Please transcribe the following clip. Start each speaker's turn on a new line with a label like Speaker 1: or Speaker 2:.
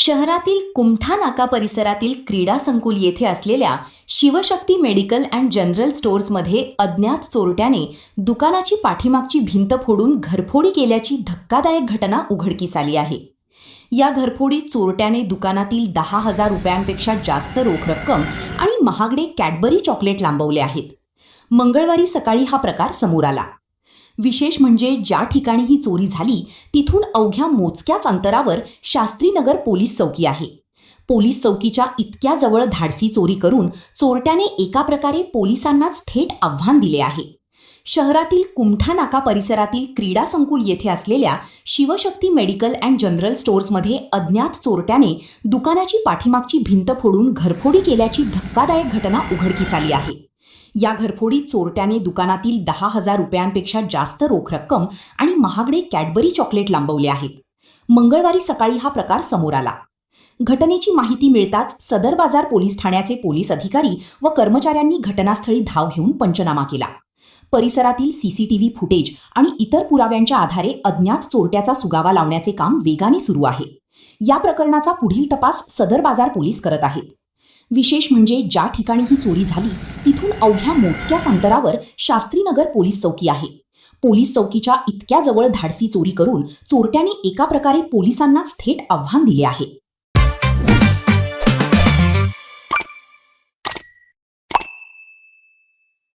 Speaker 1: शहरातील कुमठा नाका परिसरातील क्रीडा संकुल येथे असलेल्या शिवशक्ती मेडिकल अँड जनरल स्टोअर्समध्ये अज्ञात चोरट्याने दुकानाची पाठीमागची भिंत फोडून घरफोडी केल्याची धक्कादायक घटना उघडकीस आली आहे. या घरफोडीत चोरट्याने दुकानातील 10,000 रुपयांपेक्षा जास्त रोख रक्कम आणि महागडे कॅडबरी चॉकलेट लांबवले आहेत. मंगळवारी सकाळी हा प्रकार समोर आला. विशेष म्हणजे ज्या ठिकाणी ही चोरी झाली तिथून अवघ्या मोजक्याच अंतरावर शास्त्रीनगर पोलीस चौकी आहे. पोलीस चौकीच्या इतक्या जवळ धाडसी चोरी करून चोरट्याने एका प्रकारे पोलिसांनाच थेट आव्हान दिले आहे. शहरातील कुमठा नाका परिसरातील क्रीडा संकुल येथे असलेल्या शिवशक्ती मेडिकल अँड जनरल स्टोअर्समध्ये अज्ञात चोरट्याने दुकानाची पाठीमागची भिंत फोडून घरफोडी केल्याची धक्कादायक घटना उघडकीस आली आहे. या घरफोडीत चोरट्याने दुकानातील 10,000 रुपयांपेक्षा जास्त रोख रक्कम आणि महागडे कॅडबरी चॉकलेट लांबवले आहेत. मंगळवारी सकाळी हा प्रकार समोर आला. घटनेची माहिती मिळताच सदर बाजार पोलीस ठाण्याचे पोलीस अधिकारी व कर्मचाऱ्यांनी घटनास्थळी धाव घेऊन पंचनामा केला. परिसरातील सीसीटीव्ही फुटेज आणि इतर पुराव्यांच्या आधारे अज्ञात चोरट्याचा सुगावा लावण्याचे काम वेगाने सुरू आहे. या प्रकरणाचा पुढील तपास सदर बाजार पोलीस करत आहेत. विशेष म्हणजे ज्या ठिकाणी ही चोरी झाली तिथून अवघ्या मोजक्याच अंतरावर शास्त्रीनगर पोलीस चौकी आहे. पोलीस चौकीच्या इतक्या जवळ धाडसी चोरी करून चोरट्याने एका प्रकारे पोलिसांनाच थेट आव्हान दिले आहे.